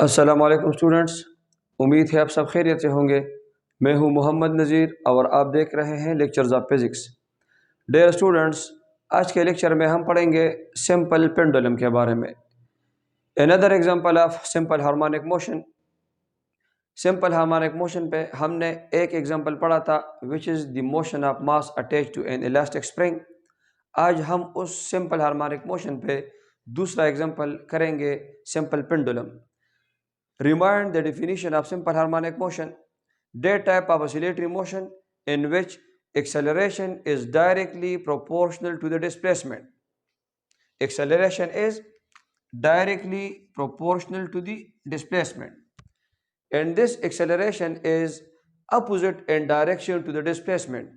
अस्सलाम वालेकुम स्टूडेंट्स, उम्मीद है आप सब खैरियत से होंगे। मैं हूं मोहम्मद नज़ीर और आप देख रहे हैं lectures of physics. Dear students, आज के लेक्चर में हम पढ़ेंगे सिंपल पेंडुलम के बारे में। Another example of simple harmonic motion. Simple harmonic motion पे हमने एक एग्जांपल पढ़ा था which is the motion of mass attach to an elastic spring. आज हम उस सिंपल हार्मोनिक मोशन पे दूसरा एग्जांपल करेंगे, simple pendulum. Remind the definition of simple harmonic motion. That type of oscillatory motion in which acceleration is directly proportional to the displacement. Acceleration is directly proportional to the displacement. And this acceleration is opposite in direction to the displacement.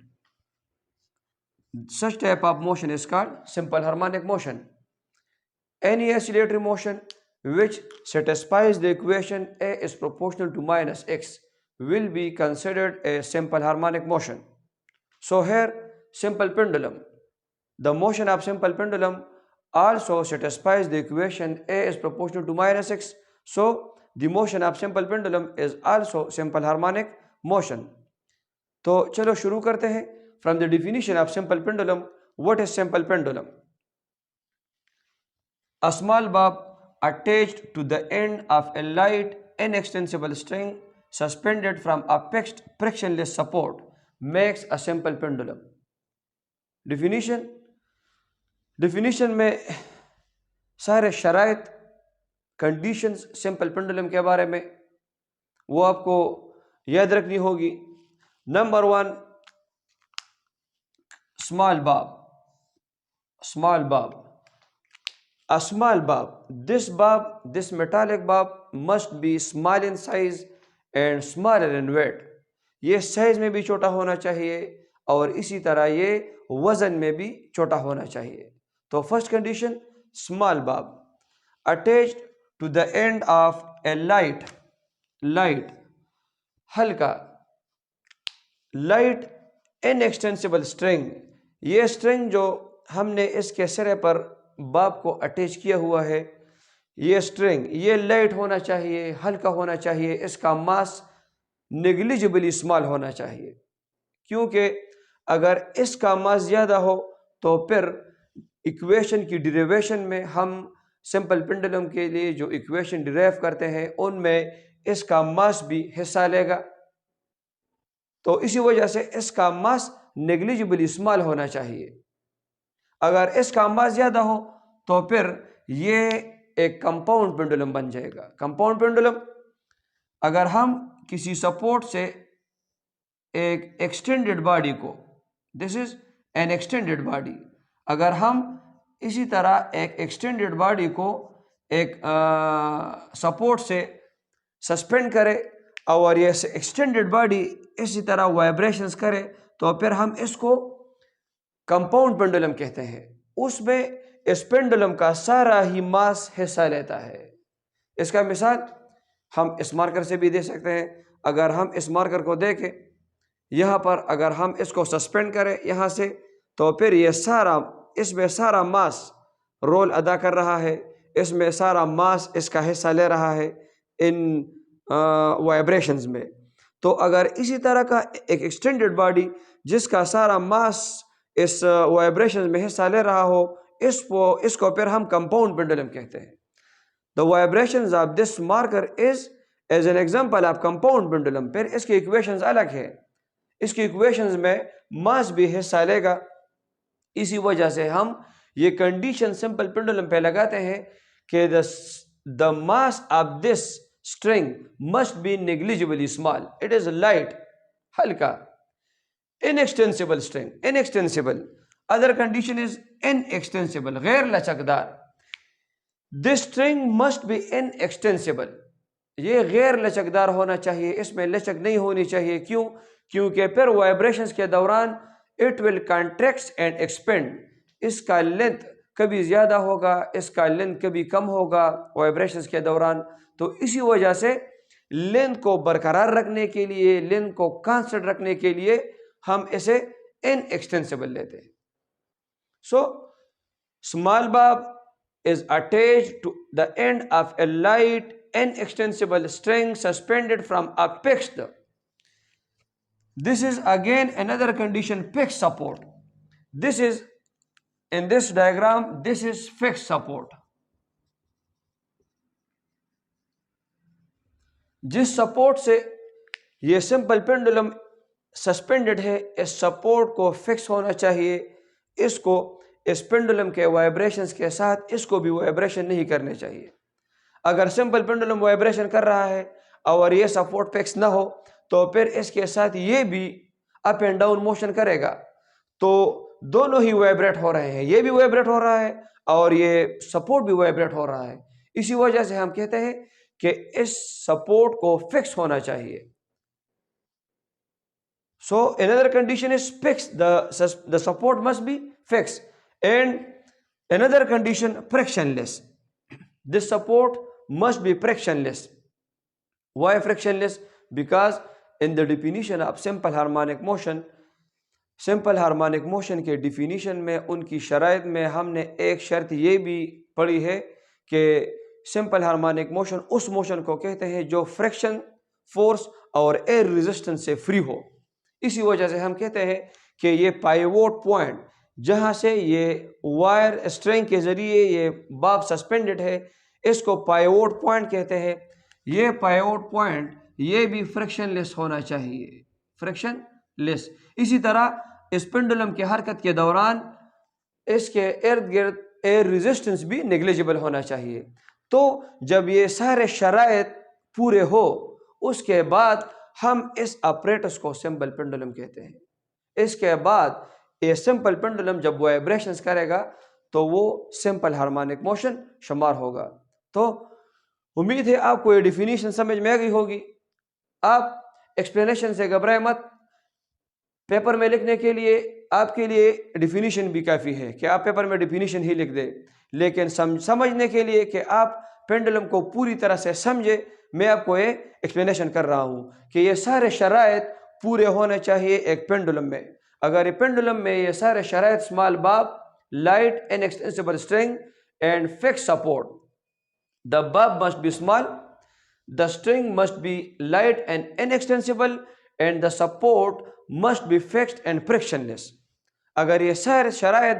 Such type of motion is called simple harmonic motion. Any oscillatory motion which satisfies the equation A is proportional to minus x will be considered a simple harmonic motion. So here, simple pendulum. The motion of simple pendulum also satisfies the equation A is proportional to minus x. So the motion of simple pendulum is also simple harmonic motion. तो चलो शुरू करते हैं। From the definition of simple pendulum, what is simple pendulum? A small bob attached to the end of a light inextensible string suspended from a fixed frictionless support makes a simple pendulum. Definition में सारे शराइत conditions simple pendulum के बारे में वो आपको याद रखनी होगी। Number 1, small Bob. A small bob. This metallic bob must be small in size and smaller in weight. ये साइज में भी छोटा होना चाहिए और इसी तरह ये वजन में भी छोटा होना चाहिए। तो first condition, small bob attached to the end of a light हल्का लाइट इनएक्सटेंसिबल स्ट्रिंग। ये स्ट्रिंग जो हमने इसके सिरे पर बाब को अटैच किया हुआ है, ये स्ट्रिंग ये लाइट होना चाहिए, हल्का होना चाहिए, इसका मास नेग्लिजिबली स्मॉल होना चाहिए। क्योंकि अगर इसका मास ज़्यादा हो तो फिर इक्वेशन की डिराइवेशन में हम सिंपल पेंडुलम के लिए जो इक्वेशन डिराइव करते हैं उनमें इसका मास भी हिस्सा लेगा। तो इसी वजह से इसका मास नेग्लिजिबली स्मॉल होना चाहिए। अगर इसका मास ज़्यादा हो तो फिर ये एक कंपाउंड पेंडुलम बन जाएगा। कंपाउंड पेंडुलम, अगर हम किसी सपोर्ट से एक एक्सटेंडेड बॉडी को, this is an extended body, अगर हम इसी तरह एक एक्सटेंडेड बॉडी को एक सपोर्ट से सस्पेंड करें और ये एक्सटेंडेड बॉडी इसी तरह वाइब्रेशंस करे तो फिर हम इसको कंपाउंड पेंडुलम कहते हैं। उसमें इस पेंडुलम का सारा ही मास हिस्सा लेता है। इसका मिसाल हम इस मार्कर से भी दे सकते हैं। अगर हम इस मार्कर को देखें, यहाँ पर अगर हम इसको सस्पेंड करें यहाँ से, तो फिर ये सारा, इसमें सारा मास रोल अदा कर रहा है, इसमें सारा मास इसका हिस्सा ले रहा है इन वाइब्रेशंस में। तो अगर इसी तरह का एक एक्सटेंडेड बॉडी जिसका सारा मास इस वाइब्रेशन में हिस्सा ले रहा हो, इसको फिर हम कंपाउंड पेंडुलम कहते हैं। The vibrations of this marker is as an example of compound pendulum. फिर इसकी इक्वेशंस अलग है, इसकी इक्वेशंस में मास भी हिस्सा लेगा। इसी वजह से हम ये कंडीशन सिंपल पेंडुलम पे लगाते हैं कि the mass of this string must be negligibly small, it is light, हल्का, inextensible string, inextensible. Other condition is inextensible, गैर लचकदार। This string must be inextensible, ये गैर लचकदार होना चाहिए, इसमें लचक नहीं होनी चाहिए। क्यों? क्योंकि फिर वाइब्रेशंस के दौरान it will contract and expand. इसका लेंथ कभी ज़्यादा होगा, इसका लेंथ कभी कम होगा वाइब्रेशंस के दौरान। तो इसी वजह से लेंथ को बरकरार रखने के लिए, लेंथ को कांस्टेंट रखने के लिए हम इसे इनएक्सटेंसिबल लेते हैं। So small Bob is attached to the end of a light inextensible string suspended from a fixed. This is again another condition, fixed support. This is, in this diagram, this is fixed support. जिस support से ये simple pendulum suspended है, इस support को fix होना चाहिए, इसको इस पेंडुलम के वाइब्रेशंस के साथ इसको भी वाइब्रेशन नहीं करने चाहिए। अगर सिंपल पेंडुलम वाइब्रेशन कर रहा है और ये सपोर्ट फिक्स ना हो तो फिर इसके साथ ये भी अप एंड डाउन मोशन करेगा, तो दोनों ही वाइब्रेट हो रहे हैं, ये भी वाइब्रेट हो रहा है और ये सपोर्ट भी वाइब्रेट हो रहा है। इसी वजह से हम कहते हैं कि इस सपोर्ट को फिक्स होना चाहिए। So another condition is fixed, the support must be fixed, and another condition, frictionless. This support must be frictionless. Why frictionless? Because in the definition of simple harmonic motion, simple harmonic motion के definition में उनकी शराइत में हमने एक शर्त ये भी पढ़ी है कि सिंपल हार्मोनिक मोशन उस मोशन को कहते हैं जो फ्रिक्शन फोर्स और एयर रेजिस्टेंस से फ्री हो। इसी वजह से हम कहते हैं कि ये पाइवोट पॉइंट जहाँ से ये वायर स्ट्रिंग के जरिए ये बाब सस्पेंडेड है, इसको पाइवोट पॉइंट कहते हैं। ये पाइवोट पॉइंट ये भी फ्रिक्शनलेस होना चाहिए, फ्रिक्शनलेस। इसी तरह इस पेंडुलम की हरकत के दौरान इसके इर्द गिर्द एयर रेजिस्टेंस भी नेग्लिजिबल होना चाहिए। तो जब ये सारे शराइत पूरे हो उसके बाद हम इस ऑपरेटर्स को सिंपल पेंडुलम कहते हैं। इसके बाद ये सिंपल पेंडुलम जब वाइब्रेशंस करेगा तो वो सिंपल हार्मोनिक मोशन शुमार होगा। तो उम्मीद है आपको ये डिफिनीशन समझ में आ गई होगी। आप एक्सप्लेनेशन से घबराए मत, पेपर में लिखने के लिए आपके लिए डिफिनीशन भी काफ़ी है कि आप पेपर में डिफिनीशन ही लिख दे, लेकिन समझने के लिए कि आप पेंडुलम को पूरी तरह से समझे, मैं आपको ये एक्सप्लेनेशन कर रहा हूँ कि ये सारे शराइत पूरे होने चाहिए एक पेंडुलम में। अगर ये पेंडुलम में ये सारे शराइत, small bob, light inextensible string and fix support, the bob must be small, the string must be light and inextensible and the support must be fixed and frictionless. अगर ये सारे शराइत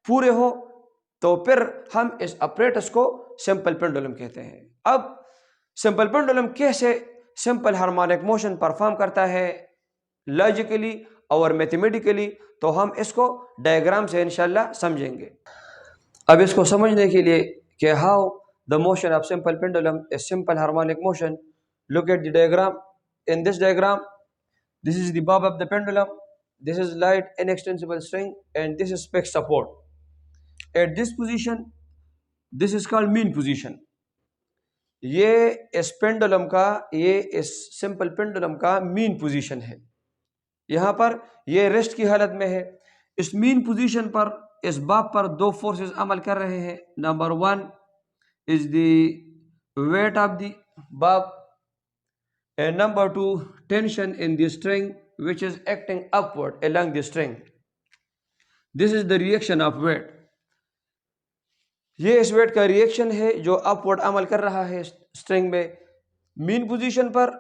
पूरे हो तो फिर हम इस ऑपरेटर्स को सिंपल पेंडुलम कहते हैं। अब सिंपल पेंडुलम कैसे सिंपल हार्मोनिक मोशन परफॉर्म करता है लॉजिकली और मैथमेटिकली, तो हम इसको डायग्राम से इंशाल्लाह समझेंगे। अब इसको समझने के लिए कि how the motion of simple pendulum is simple harmonic motion, look at the diagram. In this diagram, this is the bob of the pendulum, this is light inextensible string, and this is fixed support. At this position, this is called mean position. ये इस pendulum का, ये इस simple pendulum का mean position है। यहाँ पर ये रेस्ट की हालत में है। इस मीन पोजीशन पर, इस बाब पर दो फोर्सेस अमल कर रहे हैं। Number one is the weight of the बाब, and number two, tension in the string which is acting upward along the string. This is the reaction of weight. ये इस वेट का रिएक्शन है जो अपवर्ड अमल कर रहा है स्ट्रिंग में मीन पोजीशन पर।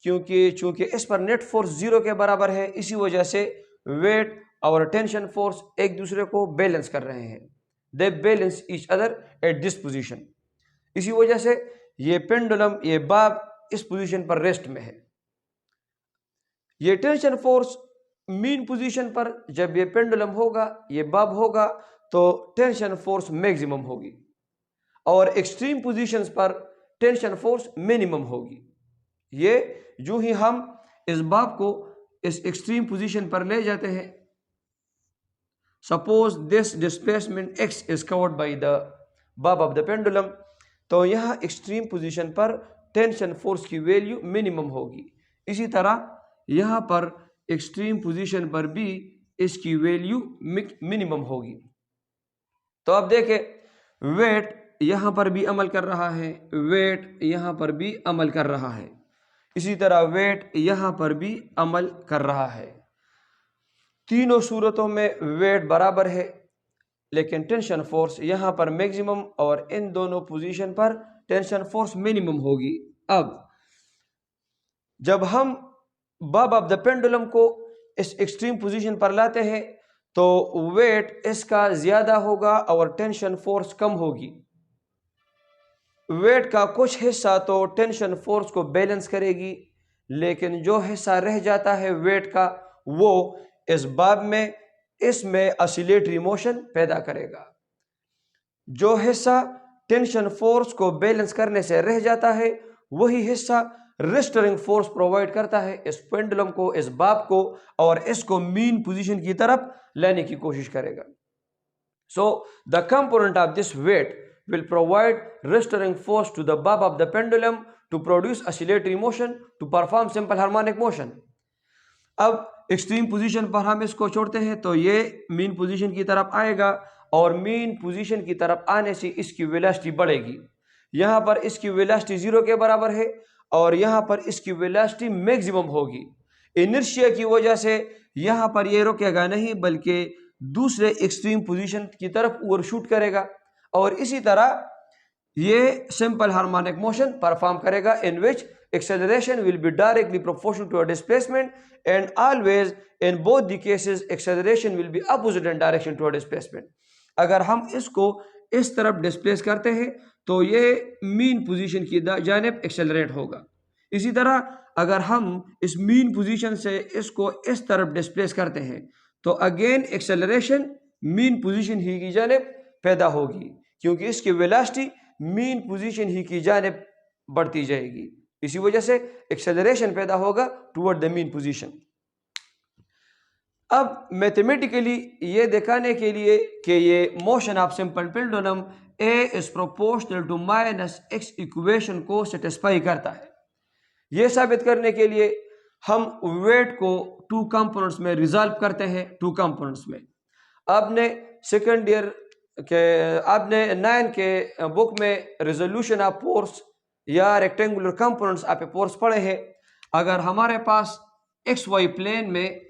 चूंकि इस पर नेट फोर्स 0 के बराबर है, इसी वजह से वेट और टेंशन फोर्स एक दूसरे को बैलेंस कर रहे हैं। They balance each other at this position. इसी वजह से ये पेंडुलम, ये बाब इस पोजीशन पर रेस्ट में है। ये टेंशन फोर्स मीन पोजीशन पर जब ये पेंडुलम होगा, ये बाब होगा, तो टेंशन फोर्स मैक्सिमम होगी और एक्सट्रीम पोजीशंस पर टेंशन फोर्स मिनिमम होगी। ये जो ही हम इस बाब को इस एक्सट्रीम पोजीशन पर ले जाते हैं, suppose this displacement x is covered by the बाब ऑफ द पेंडुलम, तो यहाँ एक्सट्रीम पोजीशन पर टेंशन फोर्स की वैल्यू मिनिमम होगी। इसी तरह यहाँ पर एक्सट्रीम पोजीशन पर भी इसकी वैल्यू मिनिमम होगी। तो अब देखें, वेट यहाँ पर भी अमल कर रहा है, वेट यहाँ पर भी अमल कर रहा है, इसी तरह वेट यहाँ पर भी अमल कर रहा है। तीनों सूरतों में वेट बराबर है, लेकिन टेंशन फोर्स यहाँ पर मैक्सिमम और इन दोनों पोजीशन पर टेंशन फोर्स मिनिमम होगी। अब जब हम बॉब ऑफ द पेंडुलम को इस एक्सट्रीम पोजीशन पर लाते हैं तो वेट इसका ज्यादा होगा और टेंशन फोर्स कम होगी। वेट का कुछ हिस्सा तो टेंशन फोर्स को बैलेंस करेगी, लेकिन जो हिस्सा रह जाता है वेट का वो इस बॉब में इसमें ऑसिलेटरी मोशन पैदा करेगा। जो हिस्सा टेंशन फोर्स को बैलेंस करने से रह जाता है वही हिस्सा रेस्टोरिंग फोर्स प्रोवाइड करता है इस पेंडुलम को, इस बॉब को, और इसको मीन पोजीशन की तरफ लाने की कोशिश करेगा। So the component of this weight will provide restoring force to the bob of the pendulum to produce oscillatory motion to perform simple harmonic motion। अब एक्सट्रीम पोजीशन पर हम इसको छोड़ते हैं तो ये मीन पोजीशन की तरफ आएगा और मीन पोजीशन की तरफ आने से इसकी वेलोसिटी बढ़ेगी। यहाँ पर इसकी वेलोसिटी 0 के बराबर है और यहाँ पर इसकी वेलोसिटी मैक्सिमम होगी। इनर्शिया की वजह से यहाँ पर ये रुकेगा नहीं बल्कि दूसरे एक्सट्रीम पोजीशन की तरफ ओवरशूट करेगा और इसी तरह ये सिंपल हार्मोनिक मोशन परफॉर्म करेगा इन विच acceleration will be directly proportional to a displacement and always in both the cases acceleration will be opposite in direction to a displacement। अगर हम इसको इस तरफ डिस्प्लेस करते हैं तो ये मीन पोजीशन की जानिब एक्सेलरेट होगा। इसी तरह अगर हम इस मीन पोजीशन से इसको इस तरफ डिस्प्लेस करते हैं तो अगेन एक्सेलरेशन मीन पोजीशन ही की जानिब पैदा होगी क्योंकि इसकी वेलोसिटी मीन पोजीशन ही की जानिब बढ़ती जाएगी। इसी वजह से एक्सेलरेशन पैदा होगा टुवर्ड द मीन पोजीशन। अब मैथमेटिकली ये दिखाने के लिए कि ये motion of simple pendulum a is proportional to minus x equation को सेटिस्फाई करता है, ये साबित करने के लिए हम वेट को टू कंपोनेंट्स में रिजॉल्व करते हैं। टू कंपोनेंट्स में आपने सेकेंड ईयर के आपने 9 के बुक में रेजोल्यूशन ऑफ फोर्स या रेक्टेंगुलर कंपोनेंट्स आप फोर्स पढ़े हैं। अगर हमारे पास एक्स वाई प्लेन में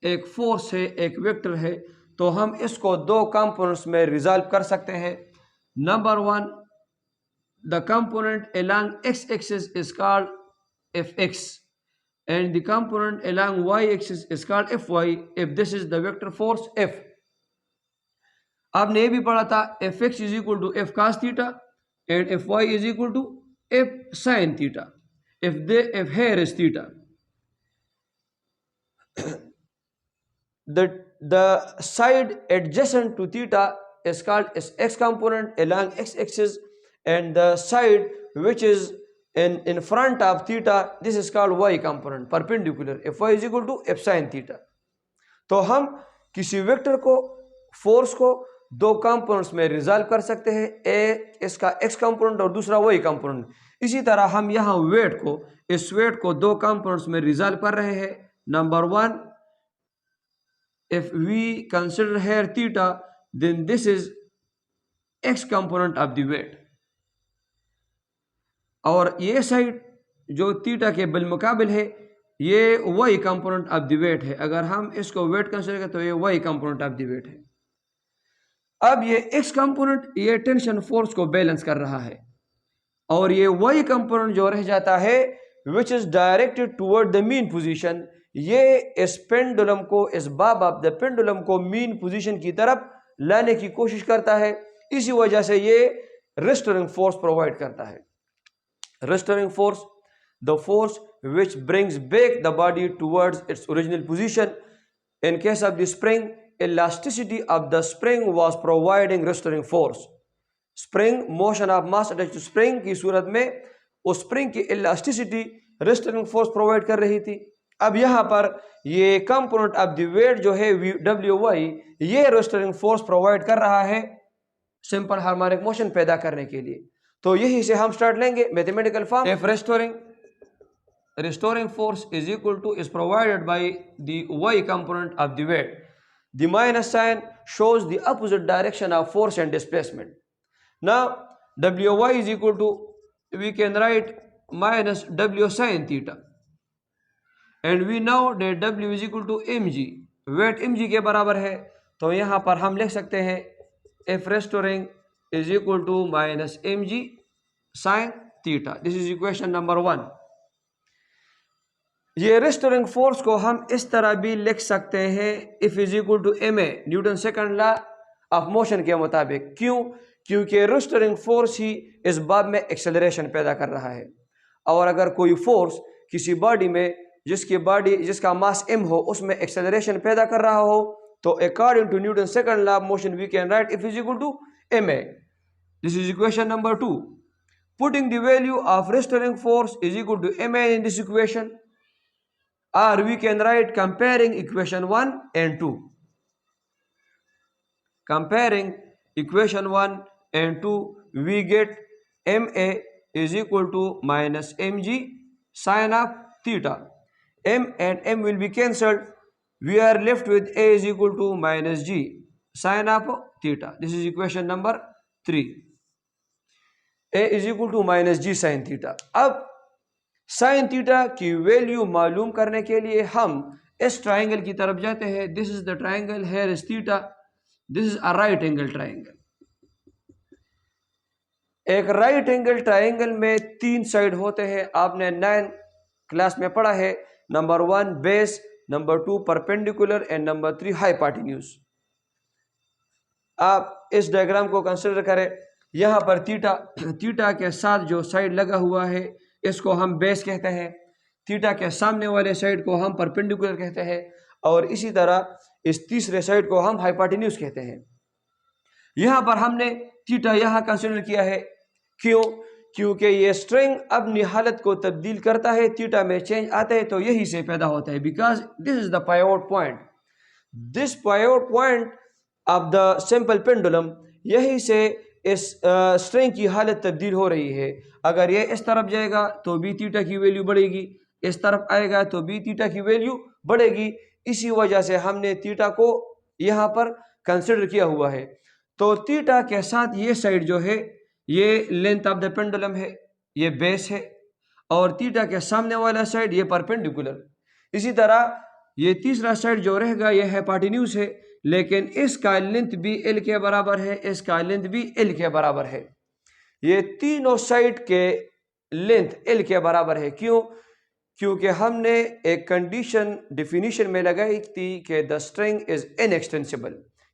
एक फोर्स है, एक वेक्टर है, तो हम इसको दो कंपोनेंट्स में रिजॉल्व कर सकते हैं। Number 1, the component along x axis is called F x and the component along y axis is called F y if this is the vector force F. आपने ये भी पढ़ा था F x is equal to F cos theta and fy is equal to f sin theta if here is theta। the side adjacent to theta is called as x component along x axis and the side which is in front of theta this is called y component perpendicular fy is equal to f sin theta। तो हम किसी vector को force को दो components में resolve कर सकते हैं, एक इसका एक्स कंपोनेंट और दूसरा वही कंपोनेंट। इसी तरह हम यहाँ इस वेट को दो कंपोनेंट्स में रिजॉल्व कर रहे हैं। Number 1, if we consider here theta then this is x component of the weight और ये साइड जो थीटा के बिलमुकाबिल है ये वही कंपोनेंट ऑफ द वेट है। अगर हम इसको वेट कंसिडर करें तो ये वही कंपोनेंट ऑफ द वेट है। अब ये एक्स कंपोनेंट ये टेंशन फोर्स को बैलेंस कर रहा है और ये वही कंपोनेंट जो रह जाता है which is directed toward the mean position, ये इस पेंडुलम को, इस बॉब ऑफ द पेंडुलम को मीन पोजीशन की तरफ लाने की कोशिश करता है। इसी वजह से ये रेस्टोरिंग फोर्स प्रोवाइड करता है। Restoring force, the force which brings back the body towards its original position. In case of the spring elasticity of the spring was providing restoring force। spring motion of mass attached to spring की सूरत में उस spring की elasticity restoring force provide कर रही थी। अब यहाँ पर ये component of the weight जो है WY ये restoring force provide कर रहा है simple harmonic motion पैदा करने के लिए। तो यही से हम स्टार्ट लेंगे mathematical form. if restoring force is equal to is provided by the Y component of the weight, the minus sign shows the opposite direction of force and displacement। Now Wy is equal to, we can write minus W sin theta and we know that W is equal to mg, weight mg के बराबर है। तो यहाँ पर हम लिख सकते हैं F restoring is equal to minus mg sign theta. This is equation number 1। ये रेस्टोरिंग फोर्स को हम इस तरह भी लिख सकते हैं, F is equal to m a, Newton second law of motion के मुताबिक। क्यों? क्योंकि रेस्टोरिंग फोर्स ही इस बाब में एक्सेलरेशन पैदा कर रहा है। और अगर कोई फोर्स किसी बॉडी में जिसका मास m हो उसमें एक्सेलरेशन पैदा कर रहा हो, तो according to Newton second law of motion we can write F is equal to m a. This is equation number 2। Putting the value of restoring force is equal to m a in this equation, or we can write comparing equation 1 and 2. Comparing equation 1 and 2, we get ma is equal to minus mg sine of theta. M and m will be cancelled. We are left with a is equal to minus g sine of theta. This is equation number 3. a is equal to minus g sine theta. अब sine theta की value मालूम करने के लिए हम इस triangle की तरफ जाते हैं। This is the triangle, here is theta, this is a right angle triangle. एक राइट एंगल ट्राइंगल में 3 साइड होते हैं, आपने 9 क्लास में पढ़ा है। Number 1 base, number 2 perpendicular and number 3 hypotenuse. आप इस डायग्राम को कंसिडर करें। यहां पर थीटा के साथ जो साइड लगा हुआ है इसको हम बेस कहते हैं, थीटा के सामने वाले साइड को हम परपेंडिकुलर कहते हैं, और इसी तरह इस तीसरे साइड को हम हाइपोटेन्यूज कहते हैं। यहां पर हमने थीटा यहां कंसीडर किया है। क्यों? क्योंकि ये स्ट्रिंग अपनी हालत को तब्दील करता है, थीटा में चेंज आता है तो यही से पैदा होता है, because this is the pivot point. This pivot point of the simple pendulum, यही से इस स्ट्रिंग की हालत तब्दील हो रही है। अगर ये इस तरफ जाएगा तो भी थीटा की वैल्यू बढ़ेगी, इस तरफ आएगा तो भी थीटा की वैल्यू बढ़ेगी। इसी वजह से हमने थीटा को यहाँ पर कंसिडर किया हुआ है। तो थीटा के साथ ये साइड जो है ये लेंथ ऑफ द पेंडुलम है, ये बेस है, और थीटा के सामने वाला साइड ये परपेंडिकुलर। इसी तरह ये तीसरा साइड जो रहेगा ये हाइपोटेन्यूज है, लेकिन इसका लेंथ भी एल के बराबर है, इसका लेंथ भी एल के बराबर है। ये तीनों साइड के लेंथ एल के बराबर है। क्यों? क्योंकि हमने एक कंडीशन डिफिनीशन में लगाई थी कि द स्ट्रिंग इज इनएक्सटेंसिबल,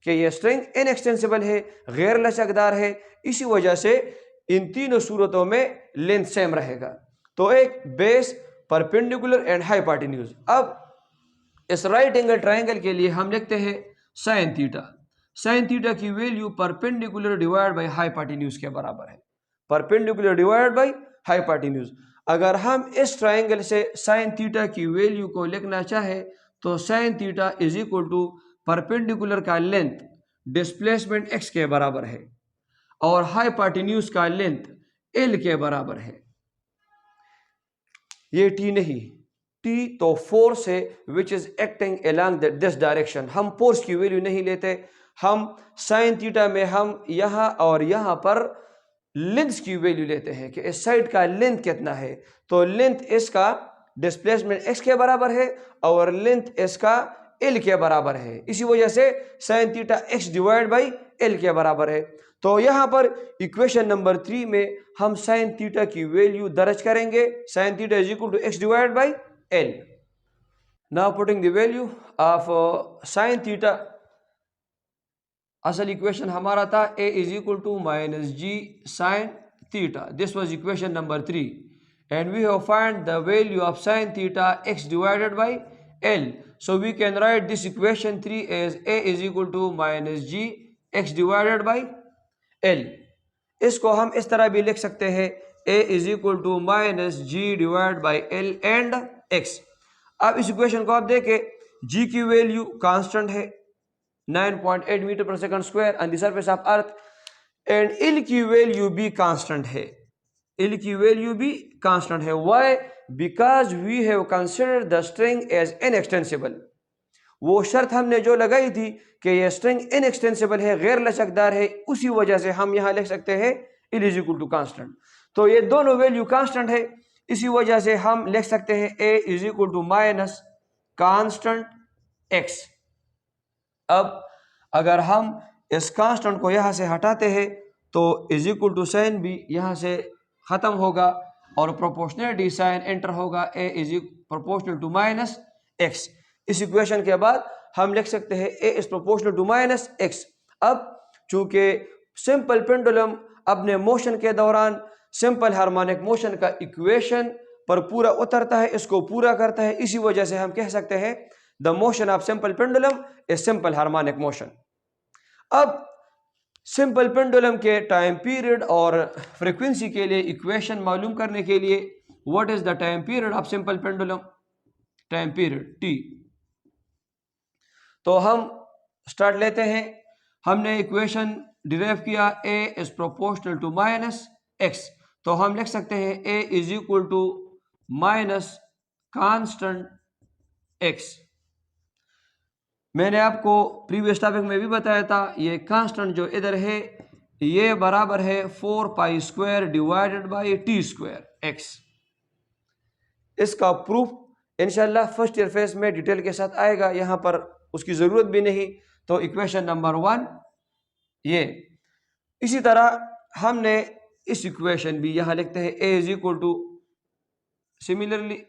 कि ये स्ट्रिंग इनएक्सटेंसिबल है, गैर लचकदार है। इसी वजह से इन तीनों सूरतों में लेंथ सेम रहेगा। तो एक बेस, परपेंडिकुलर एंड हाइपोटेन्यूज। अब इस राइट एंगल ट्राइंगल के लिए हम लिखते हैं साइन थीटा। साइन थीटा की value perpendicular divide by hypotenuse के बराबर है, परपेंडिकुलर डिवाइड बाय हाइपोटेन्यूज। अगर हम इस ट्राइंगल से साइन थीटा की वैल्यू को लिखना चाहे तो sine theta is equal to perpendicular का लेंथ डिस्प्लेसमेंट x के बराबर है और हाइपोटेन्यूज का लेंथ l के बराबर है। ये t नहीं, t तो फोर्स है which is acting along this direction. हम फोर्स की वैल्यू नहीं लेते, हम साइन थीटा में हम यहाँ और यहाँ पर लेंथ की वैल्यू लेते हैं कि इस साइड का लेंथ कितना है। तो लेंथ इसका डिस्प्लेसमेंट x के बराबर है और लेंथ इसका l के बराबर है। इसी वजह से sign theta x divide by l के बराबर है। तो यहाँ पर इक्वेशन नंबर 3 में हम साइन थीटा की वैल्यू दर्ज करेंगे, sine theta is equal to x divide by l। Now putting the value of sine theta, असल इक्वेशन हमारा था a is equal to minus g sine theta. This was equation number 3 and we have find the value of sine theta x divided by l। So we can write this equation 3 as a is equal to minus g x divided by l। इसको हम इस तरह भी लिख सकते हैं a is equal to minus g divide by l and x। अब इस इक्वेशन को आप देखें, g की वैल्यू कांस्टेंट है 9.8 मीटर पर second square on the surface of earth, and l की वैल्यू भी कांस्टेंट है, l की वैल्यू भी कांस्टेंट है। Why? Because we have considered the string as inextensible. वो शर्त हमने जो लगाई थी कि यह स्ट्रिंग इनएक्सटेंसिबल है, गैर लचकदार है, उसी वजह से हम यहाँ लिख सकते हैं l is equal to constant. तो ये दोनों वैल्यू कांस्टेंट है, इसी वजह से हम लिख सकते हैं a is equal to minus constant x। अब अगर हम इस कांस्टेंट को यहाँ से हटाते हैं तो इज इक्वल टू साइन भी यहाँ से ख़त्म होगा और प्रोपोर्शनलिटी साइन एंटर होगा, a is proportional to minus x. इस इक्वेशन के बाद हम लिख सकते हैं a is proportional to minus x. अब चूंकि सिंपल पेंडुलम अपने मोशन के दौरान सिंपल हार्मोनिक मोशन का इक्वेशन पर पूरा उतरता है, इसको पूरा करता है, इसी वजह से हम कह सकते हैं the motion of simple pendulum is simple harmonic motion. अब सिंपल पेंडुलम के टाइम पीरियड और फ्रीक्वेंसी के लिए इक्वेशन मालूम करने के लिए, what is the time period of simple pendulum, time period T. तो हम स्टार्ट लेते हैं। हमने इक्वेशन डिराइव किया a is proportional to minus x, तो हम लिख सकते हैं a is equal to minus constant x. मैंने आपको प्रीवियस टॉपिक में भी बताया था, ये कांस्टेंट जो इधर है ये बराबर है 4 pi square divided by T square x. इसका प्रूफ इंशाल्लाह फर्स्ट ईयर फेज में डिटेल के साथ आएगा, यहाँ पर उसकी ज़रूरत भी नहीं। तो इक्वेशन नंबर 1 ये। इसी तरह हमने इस इक्वेशन भी यहाँ लिखते हैं a is equal to, similarly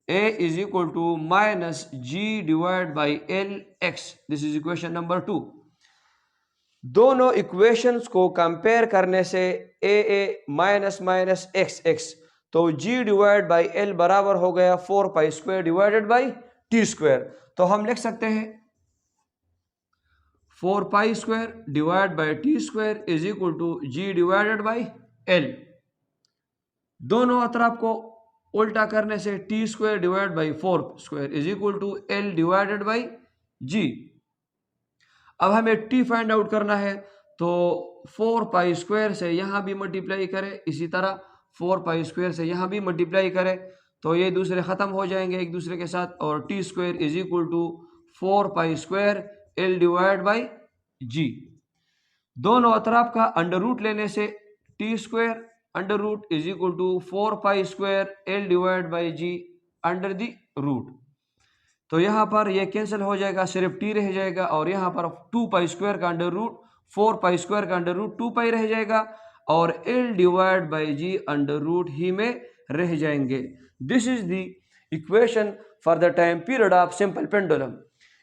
a is equal to minus g divided by l x, this is equation number 2। दोनों इक्वेशंस को कंपेयर करने से a minus minus x x, तो g डिवाइड बाई l बराबर हो गया 4 pi square divided by T square. तो हम लिख सकते हैं 4 pi square divide by T square is equal to g divided by l। दोनों अतराफ को उल्टा करने से T square divide by 4 square is equal to L divided by जी। अब हमें टी फाइंड आउट करना है, तो 4 पाई स्क्वायर से यहाँ भी मल्टीप्लाई करें, इसी तरह 4 पाई स्क्वायर से यहाँ भी मल्टीप्लाई करें, तो ये दूसरे ख़त्म हो जाएंगे एक दूसरे के साथ, और T square is equal to 4 pi square l divide by g. दोनों अतराफ का अंडर रूट लेने से T square under root is equal to 4 pi square l divide by ji under the root. तो यहाँ पर ये कैंसिल हो जाएगा, सिर्फ टी रह जाएगा, और यहाँ पर 2 पाई स्क्वायर का अंडर रूट 4 पाई स्क्वायर का अंडर रूट 2 पाई रह जाएगा, और l divide by ji under root ही में रह जाएंगे। This is the equation for the time period of simple pendulum.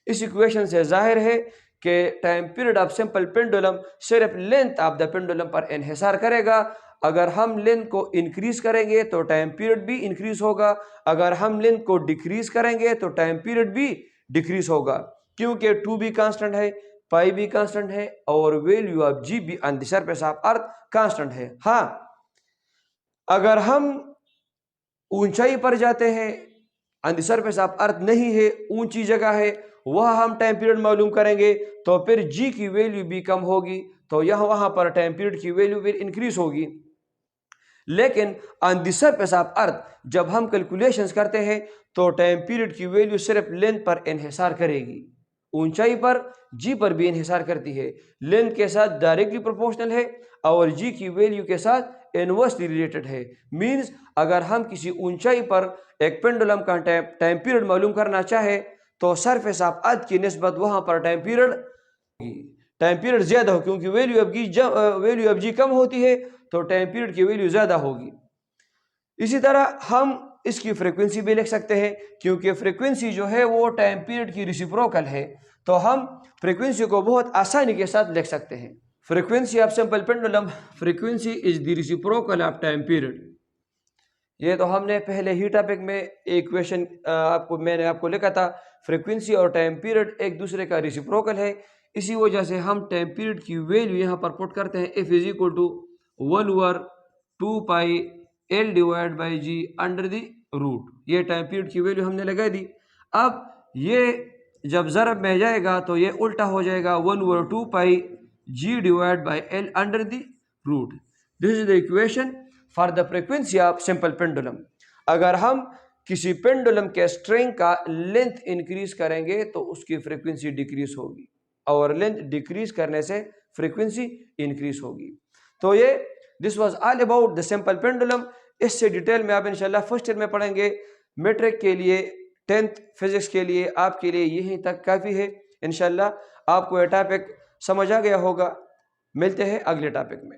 इस इक्वेशन से जाहिर है कि time period of simple pendulum सिर्फ लेंथ ऑफ द पेंडुलम पर इन्हिसार करेगा। अगर हम लेंथ को इंक्रीज करेंगे तो टाइम पीरियड भी इंक्रीज होगा, अगर हम लेंथ को डिक्रीज करेंगे तो टाइम पीरियड भी डिक्रीज होगा, क्योंकि 2 भी कांस्टेंट है, पाई भी कांस्टेंट है, और वैल्यू ऑफ जी भी on the surface of earth constant है। हाँ, अगर हम ऊंचाई पर जाते हैं, ऑन द सरफेस ऑफ अर्थ नहीं है, ऊंची जगह है, वह हम टाइम पीरियड मालूम करेंगे, तो फिर जी की वैल्यू भी कम होगी, तो यह वहां पर टाइम पीरियड की वैल्यू फिर इंक्रीज होगी। लेकिन ऑन द सरफेस ऑफ अर्थ जब हम कैलकुलेशंस करते हैं तो टाइम पीरियड की वैल्यू सिर्फ लेंथ पर इन्हिसार करेगी, ऊंचाई पर जी पर भी इन्हिसार करती है, लेंथ के साथ डायरेक्टली प्रोपोर्शनल है और जी की वैल्यू के साथ इनवर्सली रिलेटेड है। मींस अगर हम किसी ऊंचाई पर एक पेंडुलम का टाइम पीरियड मालूम करना चाहे तो सरफेस ऑफ अर्थ की निस्बत वहां पर टाइम पीरियड ज्यादा हो, क्योंकि वैल्यू ऑफ जी कम होती है तो टाइम पीरियड की वैल्यू ज्यादा होगी। इसी तरह हम इसकी फ्रीक्वेंसी भी लिख सकते हैं, क्योंकि फ्रीक्वेंसी जो है वो टाइम पीरियड की रेसिप्रोकल है, तो हम फ्रीक्वेंसी को बहुत आसानी के साथ लिख सकते हैं। Frequency of simple pendulum, frequency is the reciprocal of time period. ये तो हमने पहले ही टॉपिक में इक्वेशन मैंने आपको लिखा था, फ्रीक्वेंसी और टाइम पीरियड एक दूसरे का रेसिप्रोकल है, इसी वजह से हम टाइम पीरियड की वैल्यू यहाँ पर पुट करते हैं, F is equal to 1/2 pi L divide by ji under the root. ये टाइम पीरियड की वैल्यू हमने लगा दी। अब ये जब ज़रब में जाएगा तो ये उल्टा हो जाएगा, 1/2 pi g divide by l under the root. This is the equation for the frequency of simple pendulum. अगर हम किसी पेंडुलम के स्ट्रिंग का लेंथ इंक्रीज करेंगे तो उसकी फ्रीक्वेंसी डिक्रीज होगी, और लेंथ डिक्रीज करने से फ्रीक्वेंसी इंक्रीज होगी। तो ये this was all about the simple pendulum. इससे डिटेल में आप इंशाल्लाह फर्स्ट ईयर में पढ़ेंगे। मैट्रिक के लिए, 10th फिजिक्स के लिए आपके लिए यहीं तक काफ़ी है। इंशाल्लाह आपको यह टॉपिक समझ आ गया होगा। मिलते हैं अगले टॉपिक में।